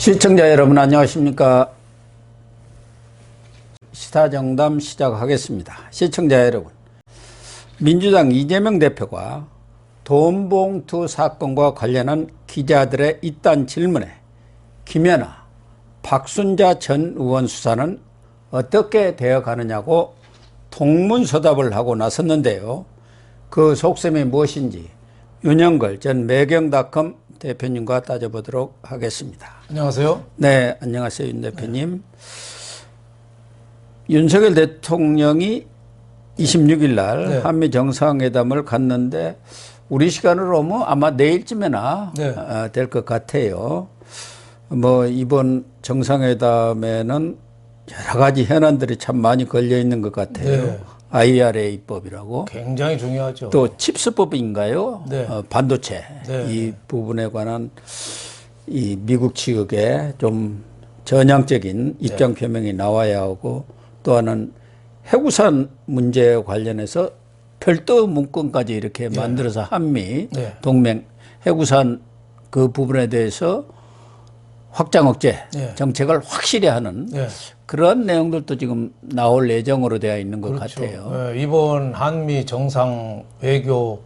시청자 여러분 안녕하십니까. 시사정담 시작하겠습니다. 시청자 여러분, 민주당 이재명 대표가 돈봉투 사건과 관련한 기자들의 이딴 질문에 김연아, 박순자 전 의원 수사는 어떻게 되어가느냐고 동문서답을 하고 나섰는데요. 그 속셈이 무엇인지 윤영걸 전 매경닷컴 대표님과 따져보도록 하겠습니다. 안녕하세요. 네, 안녕하세요, 윤 대표님. 윤석열 대통령이 26일 날 한미 정상회담을 갔는데 우리 시간으로 뭐 아마 내일쯤에나 될 것 같아요. 뭐 이번 정상회담에는 여러 가지 현안들이 참 많이 걸려 있는 것 같아요. IRA법이라고. 굉장히 중요하죠. 또 칩스법인가요? 반도체. 이 부분에 관한 이 미국 측의 좀 전향적인 입장 표명이 나와야 하고, 또 하나는 해구산 문제에 관련해서 별도 문건까지 이렇게 만들어서 한미 동맹 해구산 그 부분에 대해서 확장 억제 정책을 확실히 하는 그런 내용들도 지금 나올 예정으로 되어 있는 것 같아요. 이번 한미 정상 외교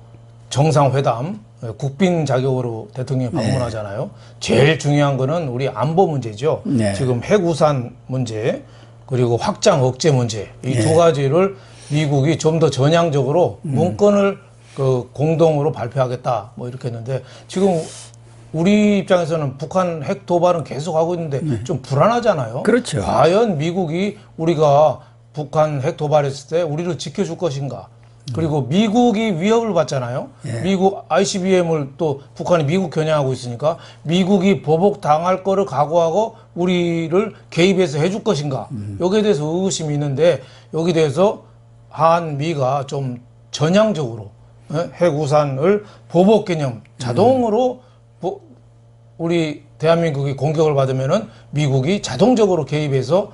정상회담 국빈 자격으로 대통령이 방문하잖아요. 제일 중요한 거는 우리 안보 문제죠. 지금 핵우산 문제 그리고 확장 억제 문제 이 두 가지를 미국이 좀 더 전향적으로 문건을 공동으로 발표하겠다 뭐 이렇게 했는데, 지금 우리 입장에서는 북한 핵 도발은 계속하고 있는데 좀 불안하잖아요. 그렇죠. 과연 미국이 우리가 북한 핵 도발했을 때 우리를 지켜줄 것인가. 그리고 미국이 위협을 받잖아요. 미국 ICBM을 또 북한이 미국 겨냥하고 있으니까 미국이 보복당할 거를 각오하고 우리를 개입해서 해줄 것인가. 여기에 대해서 의구심이 있는데, 여기에 대해서 한미가 좀 전향적으로 핵우산을 보복 개념 자동으로 우리 대한민국이 공격을 받으면은 미국이 자동적으로 개입해서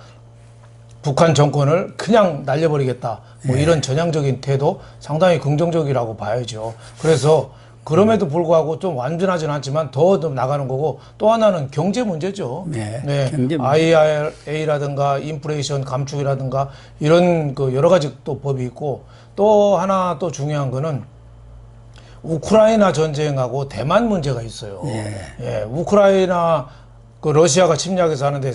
북한 정권을 그냥 날려버리겠다. 뭐 이런 전향적인 태도 상당히 긍정적이라고 봐야죠. 그래서 그럼에도 불구하고 좀 완전하지는 않지만 더 나가는 거고, 또 하나는 경제 문제죠. 경제 문제. IRA라든가 인플레이션 감축이라든가 이런 그 여러 가지 또 법이 있고, 또 하나 또 중요한 거는 우크라이나 전쟁하고 대만 문제가 있어요. 우크라이나 그 러시아가 침략해서 하는데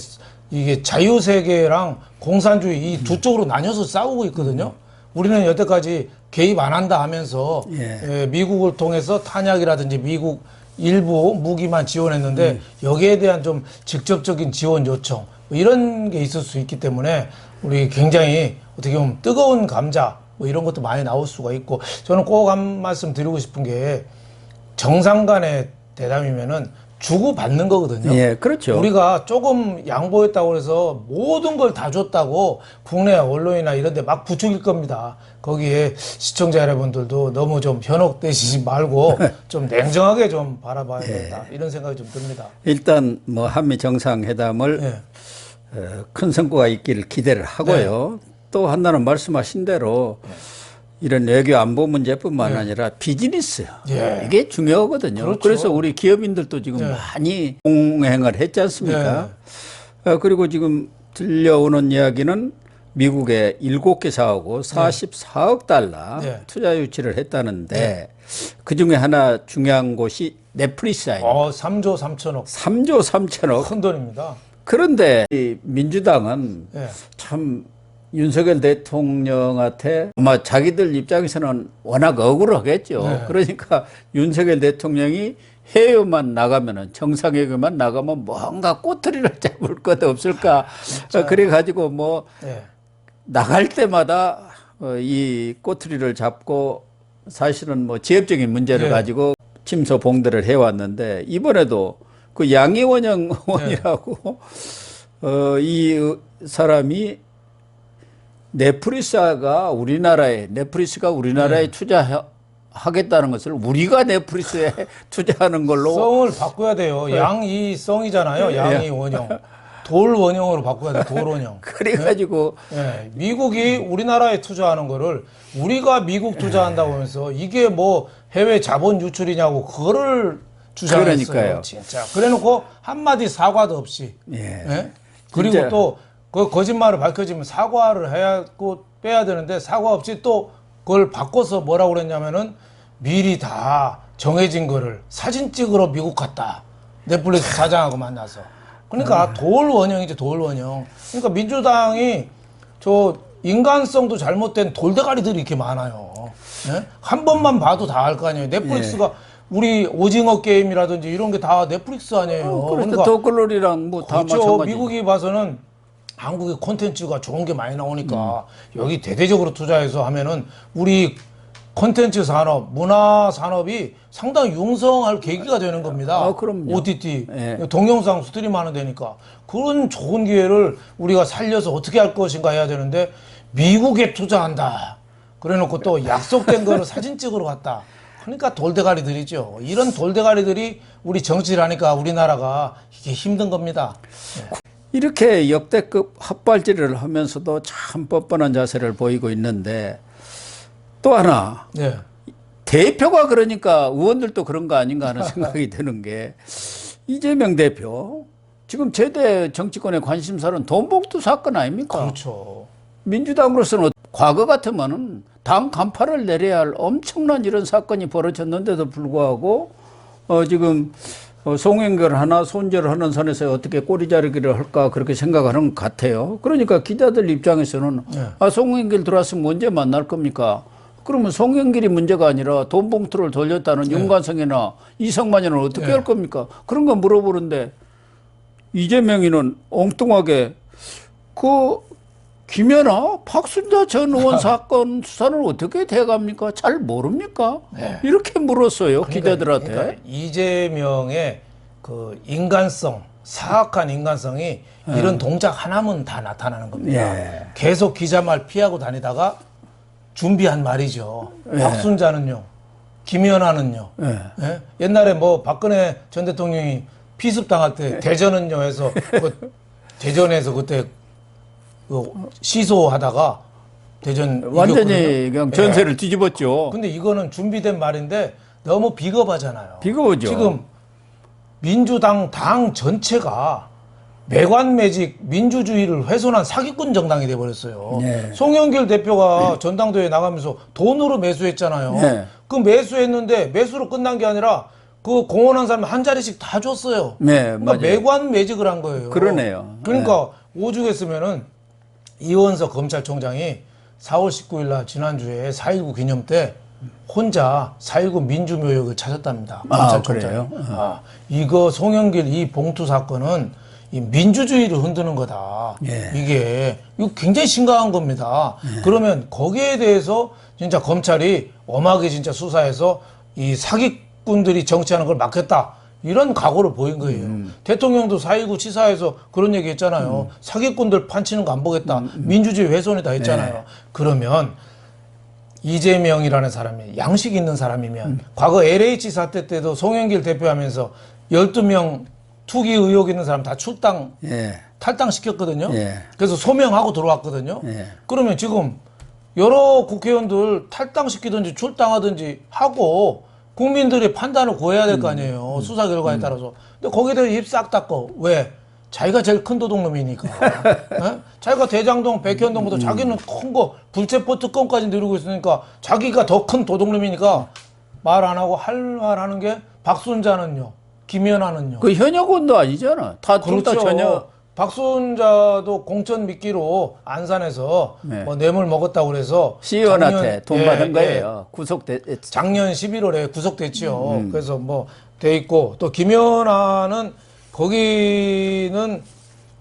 이게 자유세계랑 공산주의 이 두 쪽으로 나뉘어서 싸우고 있거든요. 우리는 여태까지 개입 안 한다 하면서 미국을 통해서 탄약이라든지 미국 일부 무기만 지원했는데 여기에 대한 좀 직접적인 지원 요청 뭐 이런 게 있을 수 있기 때문에 우리 굉장히 어떻게 보면 뜨거운 감자 뭐 이런 것도 많이 나올 수가 있고, 저는 꼭 한 말씀 드리고 싶은 게 정상 간의 대담이면은 주고받는 거거든요. 그렇죠. 우리가 조금 양보했다고 해서 모든 걸 다 줬다고 국내 언론이나 이런 데 막 부추길 겁니다. 거기에 시청자 여러분들도 너무 좀 현혹되시지 말고 좀 냉정하게 좀 바라봐야 된다. 이런 생각이 좀 듭니다. 일단 뭐 한미 정상회담을 큰 성과가 있기를 기대를 하고요. 또 하나는 말씀하신 대로 이런 외교 안보 문제뿐만 아니라 비즈니스 이게 중요하거든요. 그래서 우리 기업인들도 지금 많이 공행을 했지 않습니까? 그리고 지금 들려오는 이야기는 미국의 7개 사하고 44억 달러 투자 유치를 했다는데 그중에 하나 중요한 곳이 넷플릭스 아닙니까? 3조 3천억. 3조 3천억. 큰 돈입니다. 그런데 이 민주당은 참 윤석열 대통령한테 아마 자기들 입장에서는 워낙 억울하겠죠. 그러니까 윤석열 대통령이 해외만 나가면은 정상회담만 나가면 뭔가 꼬투리를 잡을 것 없을까. 그래가지고 뭐 나갈 때마다 이 꼬투리를 잡고 사실은 뭐 지역적인 문제를 가지고 침소 봉대를 해왔는데, 이번에도 그 양이원영 의원이라고 이 사람이 넷플릭스가 우리나라에 투자하겠다는 것을 우리가 넷플릭스에 투자하는 걸로 성을 바꿔야 돼요. 양이성이잖아요. 양이원영. 돌 원형으로 바꿔야 돼. 돌 원형. 그래가지고 미국이 우리나라에 투자하는 거를 우리가 미국 투자한다고 하면서 이게 뭐 해외 자본 유출이냐고 그거를 주장했어요. 그러니까요. 진짜. 그래놓고 한마디 사과도 없이. 예. 예? 그리고 진짜. 또 그 거짓말을 밝혀지면 사과를 해야 하고 빼야 되는데 사과 없이 또 그걸 바꿔서 뭐라고 그랬냐면은 미리 다 정해진 거를 사진 찍으러 미국 갔다. 넷플릭스 사장하고 만나서. 그러니까 돌 원형이죠, 돌 원형. 그러니까 민주당이 저 인간성도 잘못된 돌대가리들이 이렇게 많아요. 예? 한 번만 봐도 다 알 거 아니에요. 넷플릭스가 우리 오징어 게임이라든지 이런 게 다 넷플릭스 아니에요. 그러니까 더글로리랑 뭐 다 그렇죠. 마찬가지. 미국이 봐서는 한국의 콘텐츠가 좋은 게 많이 나오니까 여기 대대적으로 투자해서 하면은 우리 콘텐츠 산업, 문화 산업이 상당히 융성할 계기가 되는 겁니다. 아, 그럼요. OTT, 예. 동영상 스트림하는 데니까 그런 좋은 기회를 우리가 살려서 어떻게 할 것인가 해야 되는데 미국에 투자한다. 그래놓고 또 약속된 거를 사진 찍으러 갔다. 그러니까 돌대가리들이죠. 이런 돌대가리들이 우리 정치를 하니까 우리나라가 이게 힘든 겁니다. 이렇게 역대급 헛발질을 하면서도 참 뻔뻔한 자세를 보이고 있는데 또 하나 네. 대표가 그러니까 의원들도 그런 거 아닌가 하는 생각이 드는 게 이재명 대표 지금 최대 정치권의 관심사는 돈봉투 사건 아닙니까? 그렇죠. 민주당으로서는 과거 같으면은 당 간파를 내려야 할 엄청난 이런 사건이 벌어졌는데도 불구하고 지금 송영길 하나 손절을 하는 선에서 어떻게 꼬리 자르기를 할까 그렇게 생각하는 것 같아요. 그러니까 기자들 입장에서는 아 송영길 들어왔으면 언제 만날 겁니까? 그러면 송영길이 문제가 아니라 돈 봉투를 돌렸다는 윤관성이나 이성만이는 어떻게 할 겁니까? 그런 거 물어보는데 이재명이는 엉뚱하게 그 김연아, 박순자 전 의원 사건 수사는 어떻게 돼갑니까? 잘 모릅니까? 이렇게 물었어요, 기자들한테. 그러니까 이재명의 그 인간성, 사악한 인간성이 이런 동작 하나면 다 나타나는 겁니다. 예. 계속 기자 말 피하고 다니다가 준비한 말이죠. 박순자는요, 김연아는요. 예? 옛날에 뭐 박근혜 전 대통령이 피습 당할 때 대전은요 해서 그 대전에서 그때 그 시소하다가 대전 완전히 이겼거든요. 그냥 전세를 뒤집었죠. 근데 이거는 준비된 말인데 너무 비겁하잖아요. 비겁하죠. 지금 민주당 당 전체가 매관매직 민주주의를 훼손한 사기꾼 정당이 돼버렸어요. 네. 송영길 대표가 전당대회 나가면서 돈으로 매수했잖아요. 네. 그 매수했는데 매수로 끝난 게 아니라 그 공헌한 사람 한 자리씩 다 줬어요. 네, 그러니까 맞아요. 매관매직을 한 거예요. 그러네요. 그러니까 오죽했으면은 이원석 검찰총장이 4월 19일 날 지난주에 4.19 기념 때 혼자 4.19 민주묘역을 찾았답니다. 검찰총장이. 그래요? 이거 송영길 이 봉투 사건은 이 민주주의를 흔드는 거다. 예. 이거 굉장히 심각한 겁니다. 그러면 거기에 대해서 진짜 검찰이 엄하게 진짜 수사해서 이 사기꾼들이 정치하는 걸 막겠다. 이런 각오를 보인 거예요. 대통령도 4.19 치사해서 그런 얘기 했잖아요. 사기꾼들 판치는 거 안 보겠다. 민주주의 훼손이다 했잖아요. 그러면 이재명이라는 사람이 양식 있는 사람이면 과거 LH 사태 때도 송영길 대표하면서 12명 투기 의혹 있는 사람 다 출당, 예. 탈당시켰거든요. 예. 그래서 소명하고 들어왔거든요. 예. 그러면 지금 여러 국회의원들 탈당시키든지 출당하든지 하고 국민들이 판단을 구해야 될 거 아니에요. 수사 결과에 따라서. 근데 거기에 대해서 입 싹 닫고. 왜? 자기가 제일 큰 도둑놈이니까. 예? 자기가 대장동, 백현동보다 자기는 큰 거, 불체포 특권까지 누리고 있으니까 자기가 더 큰 도둑놈이니까 말 안 하고 할 말 하는 게 박순자는요. 김연아는요. 그 현역원도 아니잖아. 다 둘 다 전혀. 박순자도 공천 미끼로 안산에서 네. 뭐 뇌물 먹었다고 그래서 시의원한테 돈 받은 예. 거예요. 구속됐. 작년 11월에 구속됐지요. 그래서 뭐 돼 있고 또 김연아는 거기는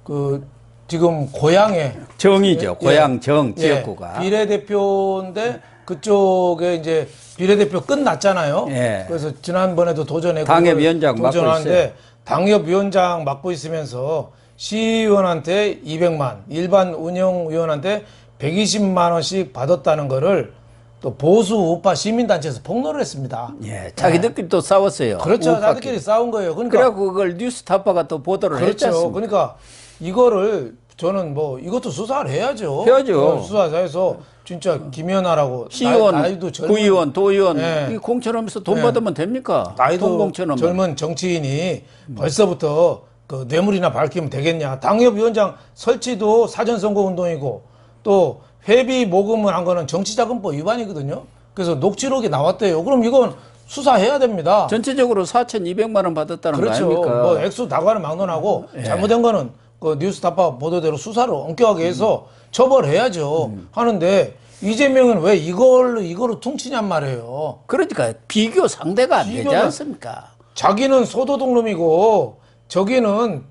그 지금 고향에 정이죠. 고향 정 예, 지역구가. 비례대표인데 그쪽에 이제 비례대표 끝났잖아요. 예. 그래서 지난번에도 도전했고 당협위원장 맡고 있어요. 당협위원장 맡고 있으면서 시의원한테 200만, 일반 운영위원한테 120만 원씩 받았다는 거를 또 보수 우파 시민단체에서 폭로를 했습니다. 예. 자기들끼리 또 싸웠어요. 그렇죠. 우파끼리. 자기들끼리 싸운 거예요. 그러니까 그래갖고 그걸 뉴스타파가 또 보도를 그렇죠. 했지 않습니까? 그러니까 이거를 저는 뭐 이것도 수사를 해야죠. 해야죠. 수사해서 진짜 김연아라고 시의원, 나이도 젊은 구의원, 도의원 네. 이 공천하면서 돈 네. 받으면 됩니까? 돈 나이도 공천하면. 젊은 정치인이 벌써부터 그 뇌물이나 밝히면 되겠냐. 당협위원장 설치도 사전선거운동이고 또 회비 모금을 한 거는 정치자금법 위반이거든요. 그래서 녹취록이 나왔대요. 그럼 이건 수사해야 됩니다. 전체적으로 4,200만 원 받았다는 그렇죠. 거 아닙니까? 뭐 액수 다과를 막론하고 잘못된 거는 그 뉴스타파 보도대로 수사를 엄격하게 해서 처벌해야죠. 하는데 이재명은 왜 이걸로 퉁치냔 말이에요. 그러니까 비교 상대가 안 되지 비교는- 않습니까? 자기는 소도둑놈이고 저기는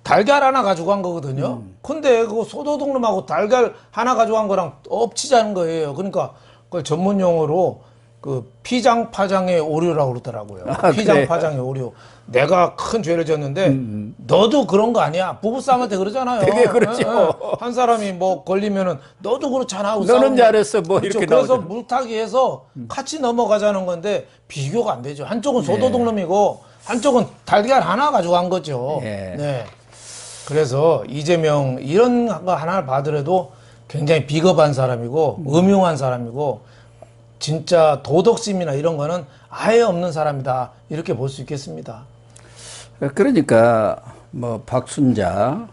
달걀 하나 가지고 간 거거든요. 근데 그 소도둑놈하고 달걀 하나 가지고 간 거랑 엎치자는 거예요. 그러니까 그걸 전문 용어로 그 피장파장의 오류라고 그러더라고요. 아, 피장파장의 오류. 내가 큰 죄를 졌는데 너도 그런 거 아니야. 부부싸움한테 그러잖아요. 되게 그러죠. 예, 예. 한 사람이 뭐 걸리면은 너도 그렇잖아. 하고 너는 싸우면- 잘했어 뭐 그렇죠. 이렇게 그래서 나오죠. 물타기해서 같이 넘어가자는 건데 비교가 안 되죠. 한쪽은 소도둑놈이고 한쪽은 달걀 하나 가지고 간 거죠. 예. 네. 그래서 이재명 이런 거 하나를 봐더라도 굉장히 비겁한 사람이고 음흉한 사람이고 진짜 도덕심이나 이런 거는 아예 없는 사람이다. 이렇게 볼 수 있겠습니다. 그러니까 뭐 박순자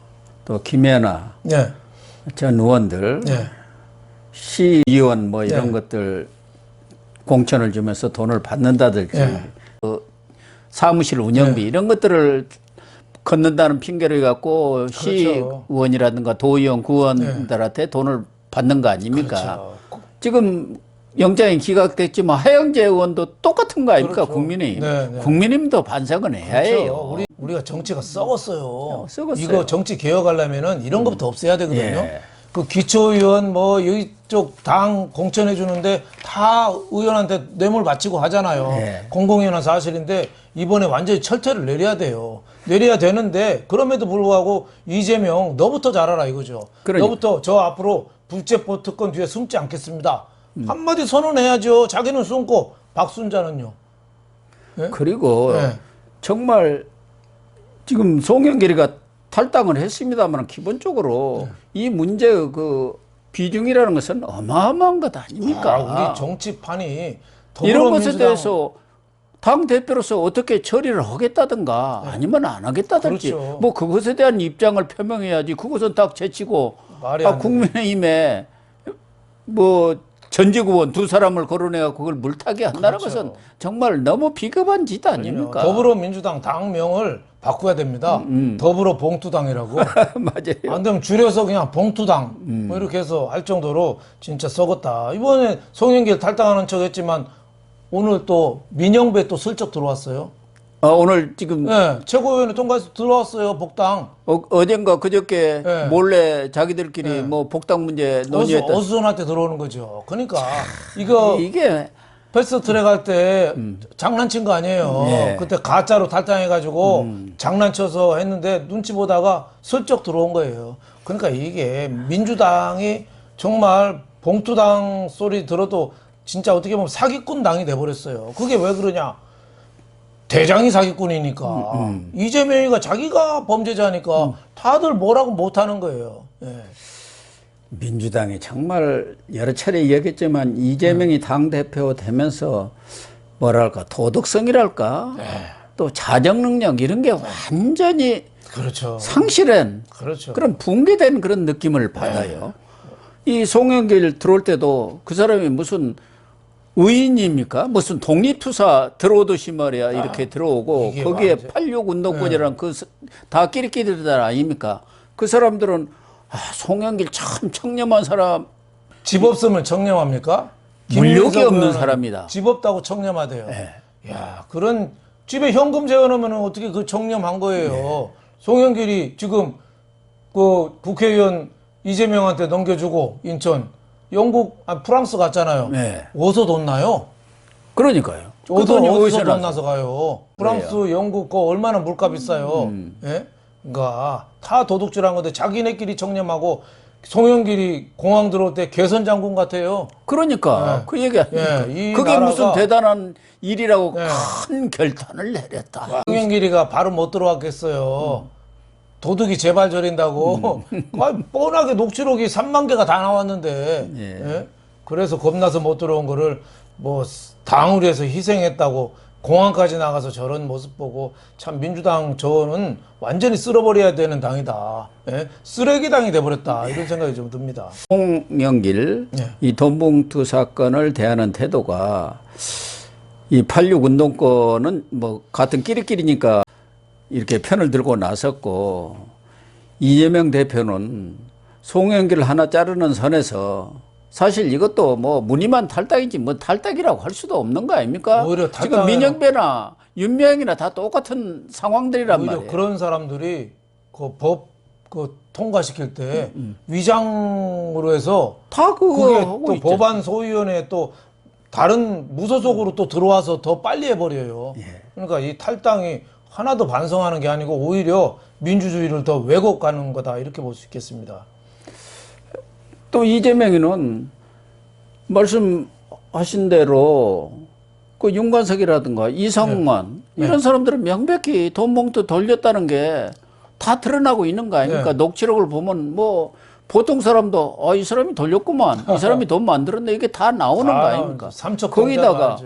또 김연아 네. 전 의원들 네. 시의원 뭐 이런 네. 것들 공천을 주면서 돈을 받는다든지 네. 그 사무실 운영비 이런 것들을 걷는다는 핑계를 갖고 시의원이라든가 도의원, 구의원들한테 돈을 받는 거 아닙니까? 그렇죠. 지금 영장이 기각됐지만 하영재 의원도 똑같은 거 아닙니까? 그렇죠. 국민의힘. 네, 네. 국민의힘도 반성은 해야 해요. 그렇죠. 우리가 정치가 썩었어요. 썩었어요. 이거 정치 개혁하려면은 이런 것부터 없애야 되거든요. 예. 그 기초의원 뭐 이쪽 당 공천해 주는데 다 의원한테 뇌물 바치고 하잖아요. 예. 공공연한 사실인데 이번에 완전히 철퇴를 내려야 돼요. 내려야 되는데 그럼에도 불구하고 이재명 너부터 잘하라 이거죠. 그러니까. 너부터 저 앞으로 불체포 특권 뒤에 숨지 않겠습니다. 한마디 선언해야죠. 자기는 숨고 박순자는요. 예? 그리고 네. 정말 지금 송영길이가 탈당을 했습니다만 기본적으로 이 문제의 그 비중이라는 것은 어마어마한 것 아닙니까? 우리 정치판이 이런 것에 더불어민주당- 대해서 당 대표로서 어떻게 처리를 하겠다든가 아니면 안 하겠다든지 그렇죠. 뭐 그것에 대한 입장을 표명해야지 그것은 딱 제치고 말이 안 되죠. 국민의힘에 뭐 전직 의원 두 사람을 거론해서 그걸 물타기 한다는 그렇죠. 것은 정말 너무 비겁한 짓 아닙니까? 더불어민주당 당명을 바꿔야 됩니다. 더불어 봉투당이라고. 맞아요. 안 되면 줄여서 그냥 봉투당 뭐 이렇게 해서 할 정도로 진짜 썩었다. 이번에 송영길 탈당하는 척 했지만 오늘 또 민영배 또 슬쩍 들어왔어요. 오늘 지금 네, 최고위원회 통과해서 들어왔어요. 복당. 어젠가 그저께 네. 몰래 자기들끼리 뭐 복당 문제 논의했다. 어수선한테 들어오는 거죠. 그러니까 이거 이게 패스트트랙 할 때 장난친 거 아니에요. 예. 그때 가짜로 탈당해가지고 장난쳐서 했는데 눈치 보다가 슬쩍 들어온 거예요. 그러니까 이게 민주당이 정말 봉투당 소리 들어도 진짜 어떻게 보면 사기꾼 당이 돼버렸어요. 그게 왜 그러냐? 대장이 사기꾼이니까 이재명이가 자기가 범죄자니까 다들 뭐라고 못하는 거예요. 예. 민주당이 정말 여러 차례 이야기했지만 이재명이 당대표 되면서 뭐랄까 도덕성이랄까 또 자정 능력 이런 게 완전히 그렇죠. 상실한 그렇죠. 그런 붕괴된 그런 느낌을 받아요. 이 송영길 들어올 때도 그 사람이 무슨 의인입니까? 무슨 독립투사 들어오듯이 말이야 이렇게 들어오고 이게 거기에 완전- 86 운동권이랑 그 다 끼리끼리들 아닙니까? 그 사람들은 송영길 참 청렴한 사람, 집 없으면 청렴합니까? 물욕이 김민석 없는 의원은 사람이다. 집 없다고 청렴하대요. 야, 그런 집에 현금 재워놓으면 어떻게 그 청렴한 거예요? 송영길이 지금 그 국회의원 이재명한테 넘겨주고 인천 영국 프랑스 갔잖아요. 네. 어디서 돈 나요? 그러니까요. 그 어디서 돈이 어디서 어디서 돈 나서? 나서 가요? 프랑스, 영국 거 얼마나 물가 비싸요? 예? 그러니까 다 도둑질한 건데 자기네끼리 청렴하고 송영길이 공항 들어올 때 개선 장군 같아요. 그러니까 그 얘기 아닙니까? 이 그게 나라가- 무슨 대단한 일이라고 네. 큰 결단을 내렸다. 송영길이가 바로 못 들어왔겠어요. 도둑이 제발 저린다고 뻔하게 녹취록이 3만 개가 다 나왔는데 예? 그래서 겁나서 못 들어온 거를 뭐 당을 위해서 희생했다고 공항까지 나가서 저런 모습 보고 참 민주당 저는 완전히 쓸어버려야 되는 당이다. 예? 쓰레기당이 돼버렸다. 이런 생각이 좀 듭니다. 홍영길 예. 이 돈봉투 사건을 대하는 태도가 이 86 운동권은 뭐 같은 끼리끼리니까 이렇게 편을 들고 나섰고 이재명 대표는 송영길 하나 자르는 선에서 사실 이것도 뭐 무늬만 탈당이지 뭐 탈당이라고 할 수도 없는 거 아닙니까? 오히려 지금 민영배나 윤명이나 다 똑같은 상황들이란 오히려 말이에요. 그런 사람들이 그 법 통과시킬 때 위장으로 해서 다 그거 그게 하고 또 있죠. 법안 소위원회에 또 다른 무소속으로 또 들어와서 더 빨리 해버려요. 그러니까 이 탈당이 하나도 반성하는 게 아니고 오히려 민주주의를 더 왜곡하는 거다 이렇게 볼 수 있겠습니다. 또 이재명이는 말씀하신 대로 그 윤관석이라든가 이성만 이런 사람들은 명백히 돈 봉투 돌렸다는 게 다 드러나고 있는 거 아닙니까? 녹취록을 보면 뭐 보통 사람도 이 사람이 돌렸구만 이 사람이 돈 만들었네 이게 다 나오는 거 아닙니까? 거기다가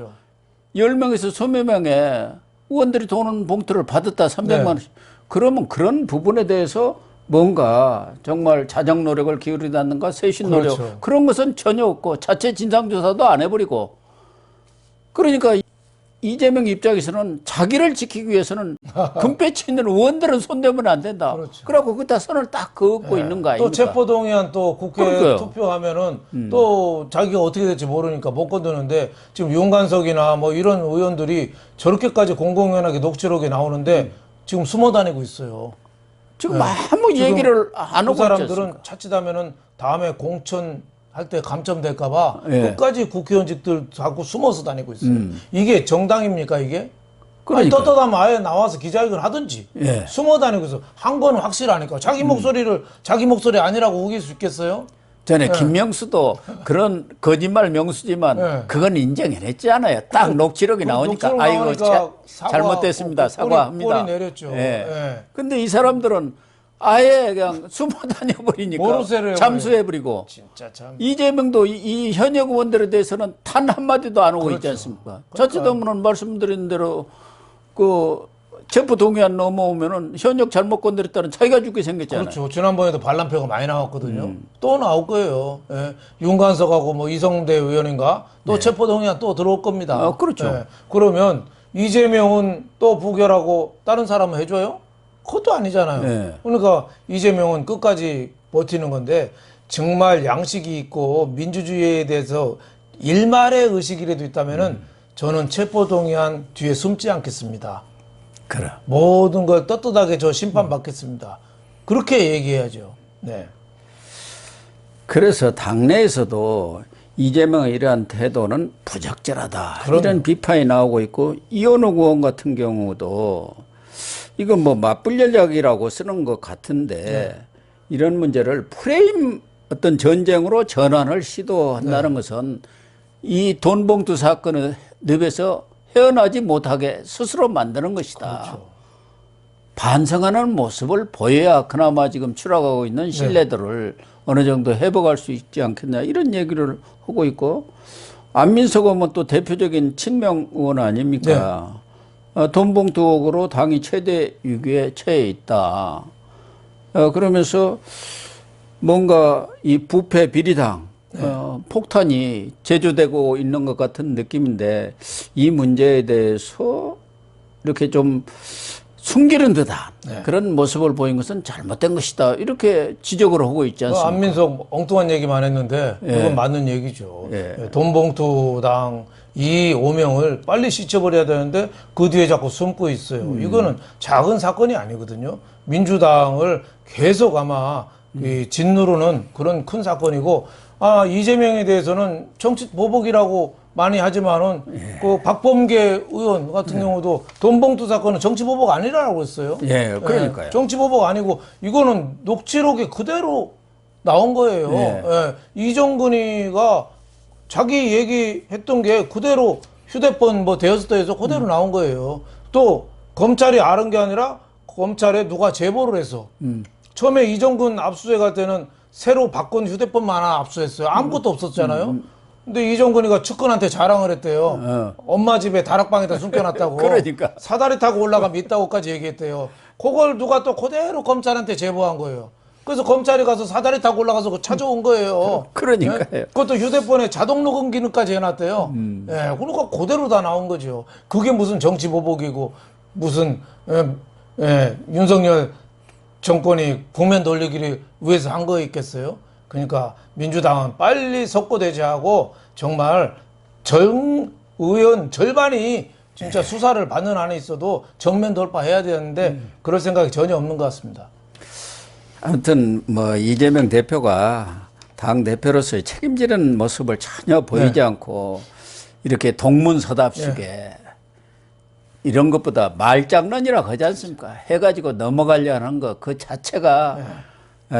10명에서 20여 명의 의원들이 돈 봉투를 받았다 300만 원씩 그러면 그런 부분에 대해서 뭔가 정말 자정 노력을 기울이다는가 세신 노력 그렇죠. 그런 것은 전혀 없고 자체 진상조사도 안 해버리고 그러니까 이재명 입장에서는 자기를 지키기 위해서는 금배치 있는 의원들은 손대면 안 된다. 그렇죠. 그래갖고 그다 선을 딱 그었고 있는 거 아닙니까? 또 체포동의안 또 국회 그러니까요. 투표하면은 또 자기가 어떻게 될지 모르니까 못 건드는데 지금 윤관석이나 뭐 이런 의원들이 저렇게까지 공공연하게 녹취록이 나오는데 지금 숨어 다니고 있어요. 지금 아무 얘기를 안 그 하고 있지 사람들은 않습니까? 자칫하면 다음에 공천 할 때 감점될까봐 예. 끝까지 국회의원직들 자꾸 숨어서 다니고 있어요. 이게 정당입니까 이게? 아니, 그러니까요. 떳떳하면 아예 나와서 기자회견 하든지 예. 숨어 다니고 있어. 한 거는 확실하니까 자기 목소리를 자기 목소리 아니라고 우길 수 있겠어요? 전에 김명수도 그런 거짓말 명수지만 그건 인정해냈지 않아요. 딱 녹취록이 나오니까 녹취록 아이고 나오니까 잘못됐습니다. 사과합니다. 꼬리 내렸죠. 예. 근데 이 사람들은 아예 그냥 숨어 다녀버리니까 모르쇠를 잠수해버리고 진짜 참. 이재명도 이 현역 의원들에 대해서는 단 한마디도 안 하고 있지 그렇죠. 않습니까? 자칫하면 말씀드린 대로 그 체포동의안 넘어오면은 현역 잘못 건드렸다는 자기가 죽게 생겼잖아요. 그렇죠. 지난번에도 반란표가 많이 나왔거든요. 또 나올 거예요. 예. 윤관석하고 뭐 이성대 의원인가 또 체포동의안 또 들어올 겁니다. 그렇죠. 예. 그러면 이재명은 또 부결하고 다른 사람은 해줘요? 그것도 아니잖아요. 네. 그러니까 이재명은 끝까지 버티는 건데 정말 양식이 있고 민주주의에 대해서 일말의 의식이라도 있다면은 저는 체포동의안 뒤에 숨지 않겠습니다. 그래. 모든 걸 떳떳하게 저 심판받겠습니다. 그렇게 얘기해야죠. 네. 그래서 당내에서도 이재명의 이러한 태도는 부적절하다. 이런 비판이 나오고 있고 이현욱 의원 같은 경우도 이건 뭐 맞불 전략이라고 쓰는 것 같은데 이런 문제를 프레임 어떤 전쟁으로 전환을 시도한다는 것은 이 돈봉투 사건의 늪에서 헤어나지 못하게 스스로 만드는 것이다. 그렇죠. 반성하는 모습을 보여야 그나마 지금 추락하고 있는 신뢰도를 어느 정도 회복할 수 있지 않겠냐 이런 얘기를 하고 있고 안민석 의원은 또 대표적인 친명 의원 아닙니까? 돈봉투 의혹으로 당이 최대 위기에 처해 있다. 그러면서 뭔가 이 부패 비리당 폭탄이 제조되고 있는 것 같은 느낌인데 이 문제에 대해서 이렇게 좀 숨기는 듯한 그런 모습을 보인 것은 잘못된 것이다. 이렇게 지적을 하고 있지 않습니까? 안민석 엉뚱한 얘기만 했는데 그건 맞는 얘기죠. 돈봉투당 이 오명을 빨리 씻어버려야 되는데 그 뒤에 자꾸 숨고 있어요. 이거는 작은 사건이 아니거든요. 민주당을 계속 아마 이 짓누르는 그런 큰 사건이고 이재명에 대해서는 정치 보복이라고 많이 하지만은 그 박범계 의원 같은 경우도 돈봉투 사건은 정치 보복 아니라고 했어요. 그러니까요. 정치 보복 아니고 이거는 녹취록에 그대로 나온 거예요. 이정근이가 자기 얘기했던 게 그대로 휴대폰 뭐 대여섯 대에서 그대로 나온 거예요. 또 검찰이 아는 게 아니라 검찰에 누가 제보를 해서 처음에 이정근 압수수색할 때는 새로 바꾼 휴대폰만 하나 압수했어요. 아무것도 없었잖아요. 근데 이정근이가 측근한테 자랑을 했대요. 엄마 집에 다락방에다 숨겨놨다고. 그러니까. 사다리 타고 올라가면 있다고까지 얘기했대요. 그걸 누가 또 그대로 검찰한테 제보한 거예요. 그래서 검찰이 가서 사다리 타고 올라가서 그거 찾아온 거예요. 그러니까요. 예? 그것도 휴대폰에 자동 녹음 기능까지 해놨대요. 예, 그러니까 그대로 다 나온 거죠. 그게 무슨 정치 보복이고 무슨 윤석열 정권이 국면 돌리기를 위해서 한 거였겠어요? 그러니까 민주당은 빨리 석고대죄하고 정말 정 의원 절반이 진짜 수사를 받는 안에 있어도 정면 돌파해야 되는데 그럴 생각이 전혀 없는 것 같습니다. 아무튼 뭐 이재명 대표가 당 대표로서의 책임지는 모습을 전혀 보이지 않고 이렇게 동문서답식에 이런 것보다 말장난이라고 하지 않습니까? 해가지고 넘어가려 하는 것 그 자체가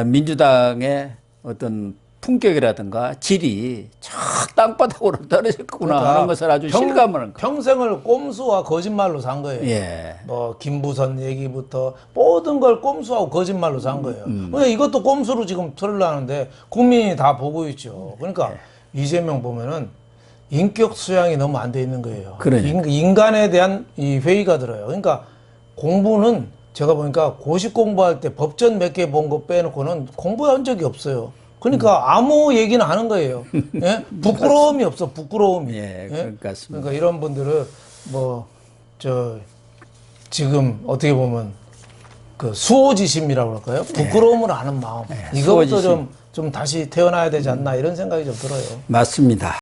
민주당의 어떤 품격이라든가 질이 저 땅바닥으로 떨어졌구나 하는 것을 아주 실감을 하는 거예요. 평생을 꼼수와 거짓말로 산 거예요. 예. 뭐 김부선 얘기부터 모든 걸 꼼수하고 거짓말로 산 거예요. 그러니까 이것도 꼼수로 지금 털으려는데 국민이 다 보고 있죠. 그러니까 이재명 보면은 인격 수양이 너무 안 돼 있는 거예요. 그러니까. 인간에 대한 이 회의가 들어요. 그러니까 공부는 제가 보니까 고시 공부할 때 법전 몇 개 본 거 빼놓고는 공부한 적이 없어요. 그러니까 아무 얘기는 하는 거예요. 예? 부끄러움이 없어, 부끄러움이. 예, 그렇습니다. 그러니까 이런 분들은 지금 어떻게 보면 그 수호지심이라고 할까요? 부끄러움을 아는 마음. 이것부터 수호지심. 좀 다시 태어나야 되지 않나 이런 생각이 좀 들어요. 맞습니다.